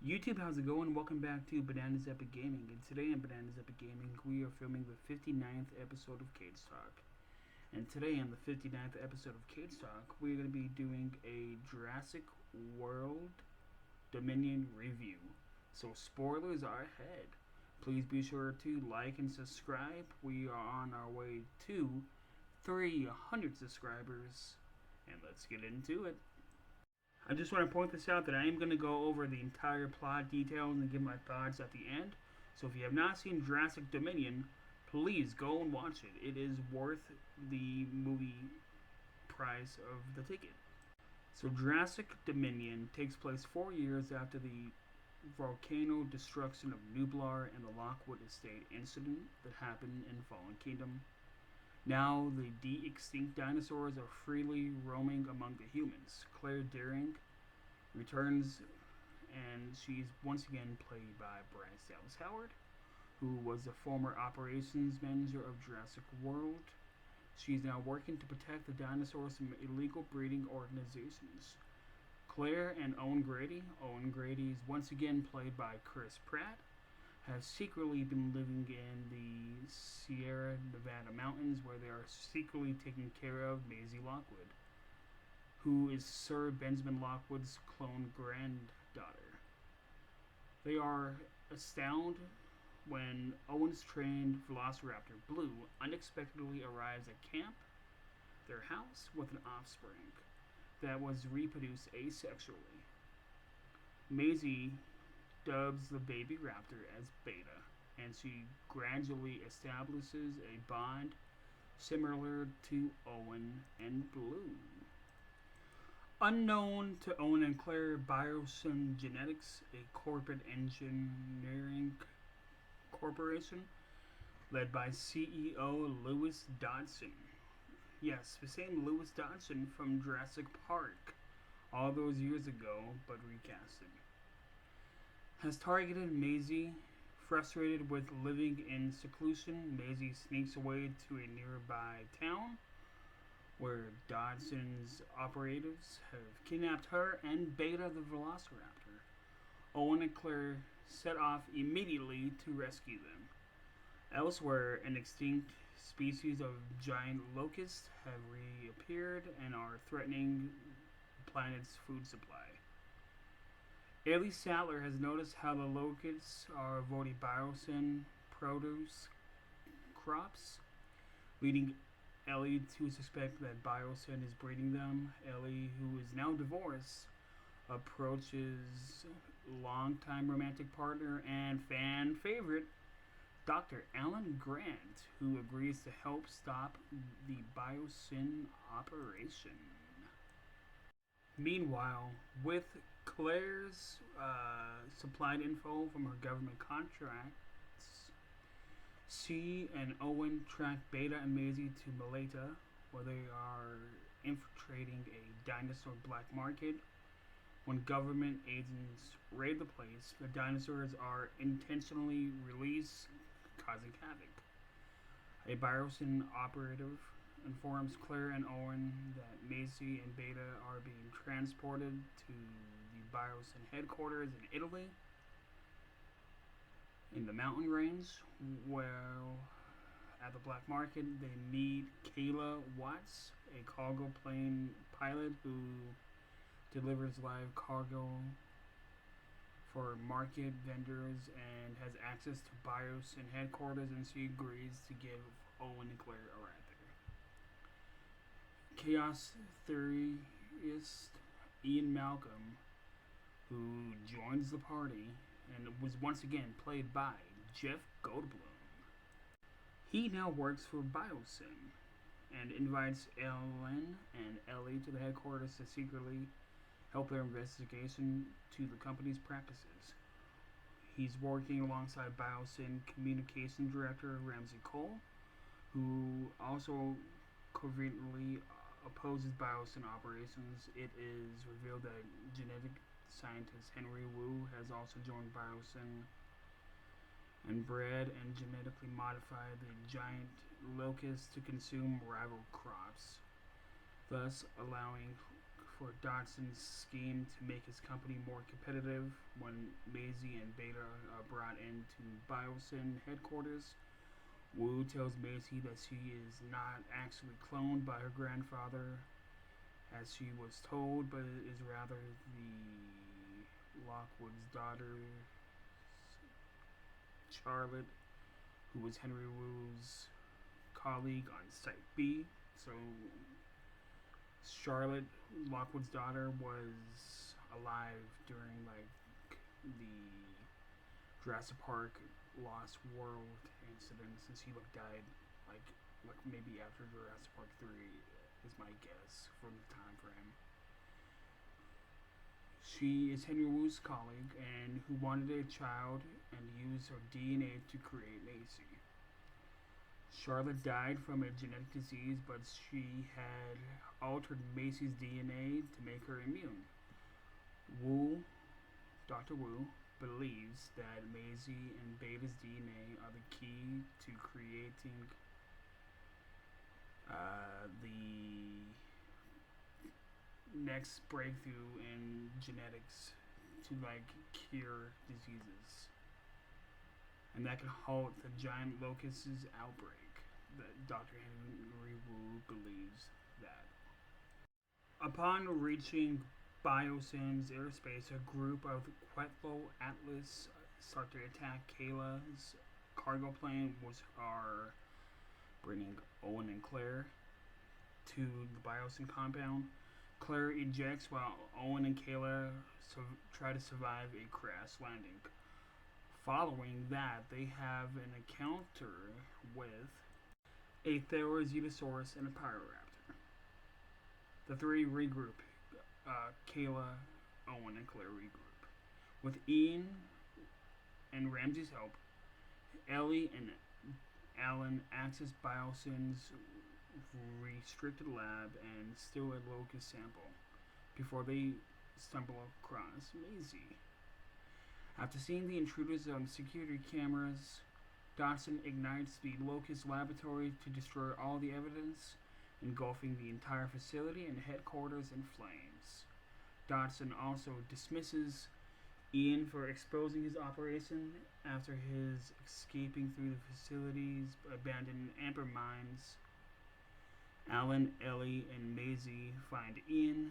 YouTube, how's it going? Welcome back to Bananas Epic Gaming. And today on Bananas Epic Gaming, we are filming the 59th episode of CageTalk. And today on the 59th episode of CageTalk, we're going to be doing a Jurassic World Dominion review. So spoilers are ahead. Please be sure to like and subscribe. We are on our way to 300 subscribers. And let's get into it. I just want to point this out that I am going to go over the entire plot details and give my thoughts at the end. So if you have not seen Jurassic Dominion, please go and watch it. It is worth the movie price of the ticket. So Jurassic Dominion takes place 4 years after the volcano destruction of Nublar and the Lockwood Estate incident that happened in Fallen Kingdom. Now the de-extinct dinosaurs are freely roaming among the humans. Claire Dearing returns, and she's once again played by Bryce Dallas Howard, who was the former operations manager of Jurassic World. She's now working to protect the dinosaurs from illegal breeding organizations. Claire and Owen Grady is once again played by Chris Pratt, have secretly been living in the Sierra Nevada mountains where they are secretly taking care of Maisie Lockwood, who is Sir Benjamin Lockwood's clone granddaughter. They are astounded when Owen's trained Velociraptor Blue unexpectedly arrives at camp, their house, with an offspring that was reproduced asexually. Maisie dubs the baby raptor as Beta, and she gradually establishes a bond similar to Owen and Blue. Unknown to Owen and Claire, Biosyn Genetics, a corporate engineering corporation led by CEO Lewis Dodson. Yes, the same Lewis Dodson from Jurassic Park all those years ago, but recasted, has targeted Maisie. Frustrated with living in seclusion, Maisie sneaks away to a nearby town where Dodson's operatives have kidnapped her and Beta the Velociraptor. Owen and Claire set off immediately to rescue them. Elsewhere, an extinct species of giant locusts have reappeared and are threatening the planet's food supply. Ellie Sattler has noticed how the locusts are avoiding biosyn produce crops, leading Ellie to suspect that biosyn is breeding them. Ellie, who is now divorced, approaches longtime romantic partner and fan favorite Dr. Alan Grant, who agrees to help stop the biosyn operation. Meanwhile, with Claire's supplied info from her government contracts, she and Owen track Beta and Maisie to Maleta, where they are infiltrating a dinosaur black market. When government agents raid the place, the dinosaurs are intentionally released, causing havoc. A biosyn operative informs Claire and Owen that Maisie and Beta are being transported to the biosyn headquarters in Italy, in the mountain range. Well, at the black market, they meet Kayla Watts, a cargo plane pilot who delivers live cargo for market vendors and has access to biosyn headquarters, and she agrees to give Owen and Claire a ride there. Chaos theorist Ian Malcolm, who joins the party and was once again played by Jeff Goldblum. He now works for Biosyn and invites Ellen and Ellie to the headquarters to secretly help their investigation to the company's practices. He's working alongside Biosyn Communication Director Ramsey Cole, who also covertly opposes Biosyn operations. It is revealed that genetic scientist Henry Wu has also joined Biosyn and bred and genetically modified the giant locusts to consume rival crops, thus allowing for Dodson's scheme to make his company more competitive when Maisie and Beta are brought into Biosyn headquarters. Wu tells Maisie that she is not actually cloned by her grandfather, as she was told, but is rather the Lockwood's daughter, Charlotte, who was Henry Wu's colleague on Site B. So Charlotte, Lockwood's daughter, was alive during the Jurassic Park Lost World incidents, and she died like maybe after Jurassic Park 3 is my guess from the time frame. She is Henry Wu's colleague and who wanted a child and used her DNA to create Maisie. Charlotte died from a genetic disease, but she had altered Maisie's DNA to make her immune. Dr. Wu, believes that Maisie and Beta's DNA are the key to creating the next breakthrough in genetics to cure diseases, and that can halt the giant locust's outbreak. That Dr. Henry Wu believes that. Upon reaching Biosyn's airspace, a group of Quetzal Atlas start to attack Kayla's cargo plane, which are bringing Owen and Claire to the Biosyn compound. Claire ejects while Owen and Kayla try to survive a crash landing. Following that, they have an encounter with a Therizetosaurus and a Pyroraptor. The three regroup. Kayla, Owen, and Claire regroup. With Ian and Ramsey's help, Ellie and Alan access Biosyn's restricted lab and steal a locust sample before they stumble across Maisie. After seeing the intruders on security cameras, Dodson ignites the locust laboratory to destroy all the evidence, engulfing the entire facility and headquarters in flames. Dodson also dismisses Ian for exposing his operation after his escaping through the facility's abandoned amber mines. Alan, Ellie, and Maisie find Ian.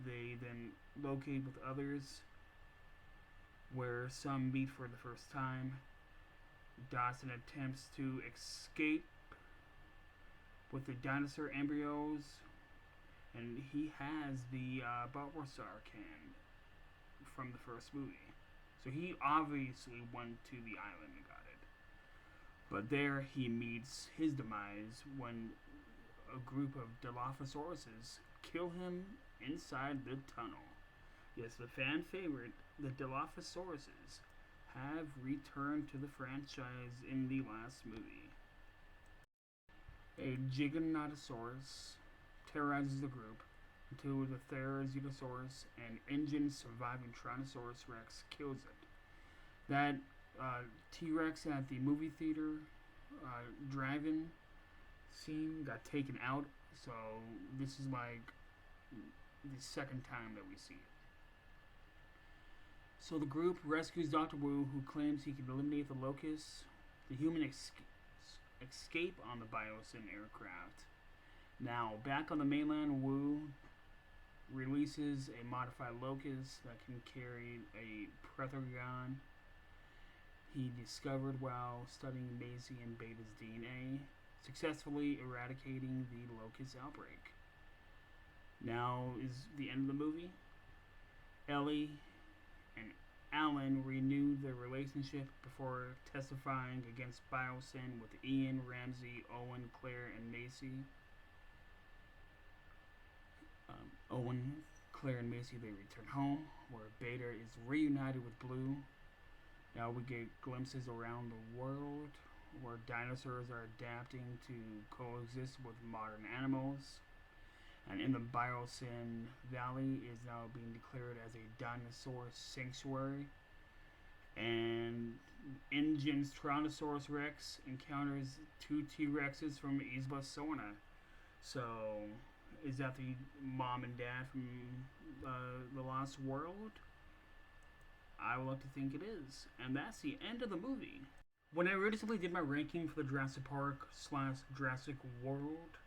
They then locate with others, where some meet for the first time. Dodson attempts to escape with the dinosaur embryos, and he has the Bulbasaur can from the first movie. So he obviously went to the island and got it. But there he meets his demise when a group of Dilophosauruses kill him inside the tunnel. Yes, the fan favorite, the Dilophosauruses, have returned to the franchise in the last movie. A Giganotosaurus terrorizes the group until the Therizetosaurus and engine surviving Tyrannosaurus Rex kills it. That T-Rex at the movie theater drive-in scene got taken out, so this is the second time that we see it. So the group rescues Dr. Wu, who claims he can eliminate the locusts. The human escape on the Biosyn aircraft. Now, back on the mainland, Wu releases a modified locust that can carry a Prethorgon he discovered while studying Maisie and Beta's DNA, successfully eradicating the locust outbreak. Now is the end of the movie. Ellie and Alan renew their relationship before testifying against Biosyn with Ian, Ramsey, Owen, Claire, and Maisie. Owen, Claire, and Maisie, they return home, where Beta is reunited with Blue. Now we get glimpses around the world, where dinosaurs are adapting to coexist with modern animals. And in the Biosyn Valley is now being declared as a dinosaur sanctuary. And InGen's Tyrannosaurus Rex encounters two T-Rexes from Isla Sorna. So is that the mom and dad from the Lost World? I would like to think it is. And that's the end of the movie. When I originally did my ranking for the Jurassic Park / Jurassic World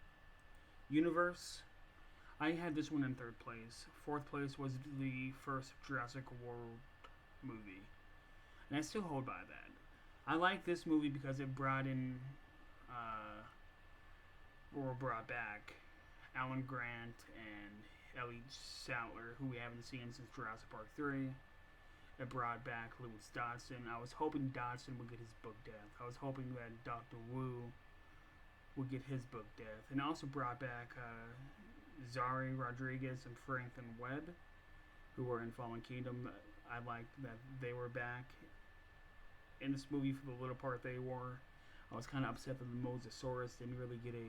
universe, I had this one in third place. Fourth place was the first Jurassic World movie. And I still hold by that. I like this movie because it brought in, or brought back, Alan Grant and Ellie Sattler, who we haven't seen since Jurassic Park 3. It brought back Lewis Dodson. I was hoping Dodson would get his book death. I was hoping that Dr. Wu would get his book death. And also brought back Zari Rodriguez and Franklin Webb, who were in Fallen Kingdom. I liked that they were back in this movie for the little part they were. I was kind of upset that the Mosasaurus didn't really get a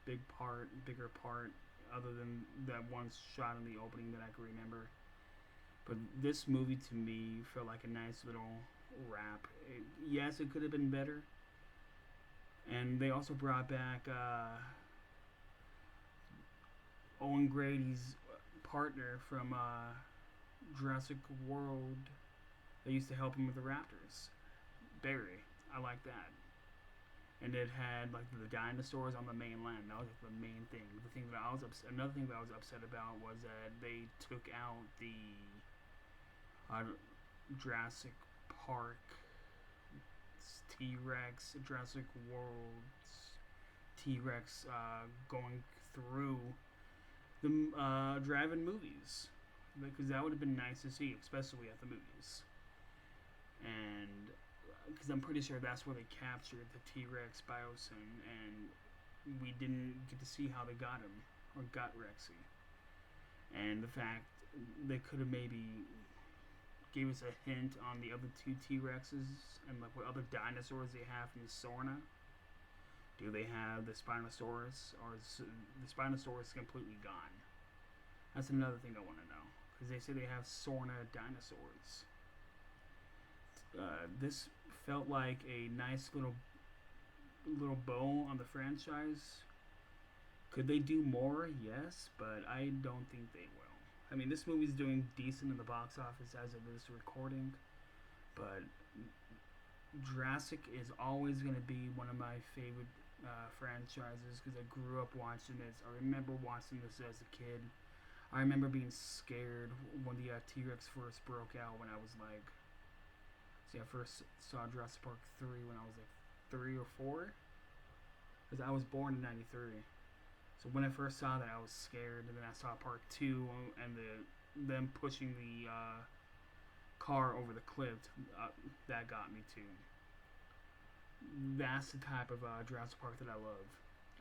bigger part, other than that one shot in the opening that I can remember. But this movie to me felt like a nice little wrap. Yes, it could have been better. And they also brought back Owen Grady's partner from Jurassic World that used to help him with the raptors, Barry. I like that. And it had like the dinosaurs on the mainland. That was like the main thing. The thing that I was another thing that I was upset about was that they took out the Jurassic Park T-Rex, Jurassic World's T-Rex going through the drive-in movies, because that would have been nice to see, especially at the movies. And because I'm pretty sure that's where they captured the T-Rex Biosyn, and we didn't get to see how they got him or got Rexy. And the fact they could have maybe gave us a hint on the other two T-Rexes and like what other dinosaurs they have from Sorna. Do they have the Spinosaurus, or is the Spinosaurus completely gone? That's another thing I want to know, because they say they have Sorna dinosaurs. This felt like a nice little bow on the franchise. Could they do more? Yes, but I don't think they will. I mean, this movie's doing decent in the box office as of this recording, but Jurassic is always going to be one of my favorite franchises, because I grew up watching this. I remember watching this as a kid. I remember being scared when the T-Rex first broke out when I was like, I first saw Jurassic Park 3 when I was like 3 or 4, because I was born in '93. So when I first saw that, I was scared, and then I saw Part 2 and them pushing the car over the cliff. That got me too. That's the type of Jurassic Park that I love.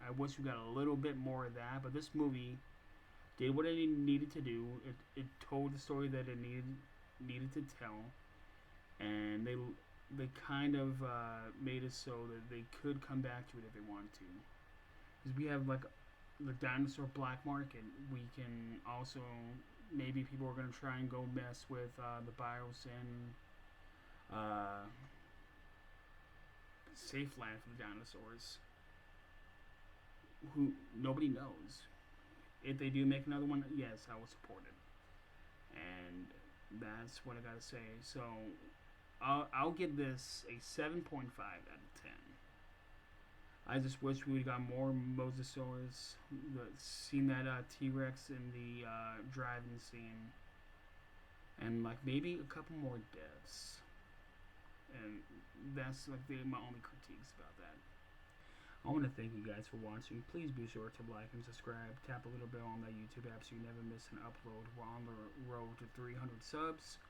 I wish we got a little bit more of that, but this movie did what it needed to do. It told the story that it needed to tell, and they kind of made it so that they could come back to it if they wanted to. Because we have like the dinosaur black market. We can also, maybe people are going to try and go mess with the Biosyn safe land for the dinosaurs, who nobody knows. If they do make another one, yes, I will support it. And that's what I gotta say. So I'll give this a 7.5 out of 10. I just wish we would got more Mosasaurus, seen that T-Rex in the driving scene, and like maybe a couple more deaths. And that's like my only critiques about that. I want to thank you guys for watching. Please be sure to like and subscribe. Tap a little bell on that YouTube app so you never miss an upload. We're on the road to 300 subs.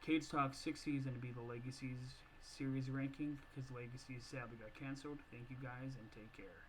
CageTalk 60 is going to be the Legacies series ranking, because Legacies sadly got canceled. Thank you guys and take care.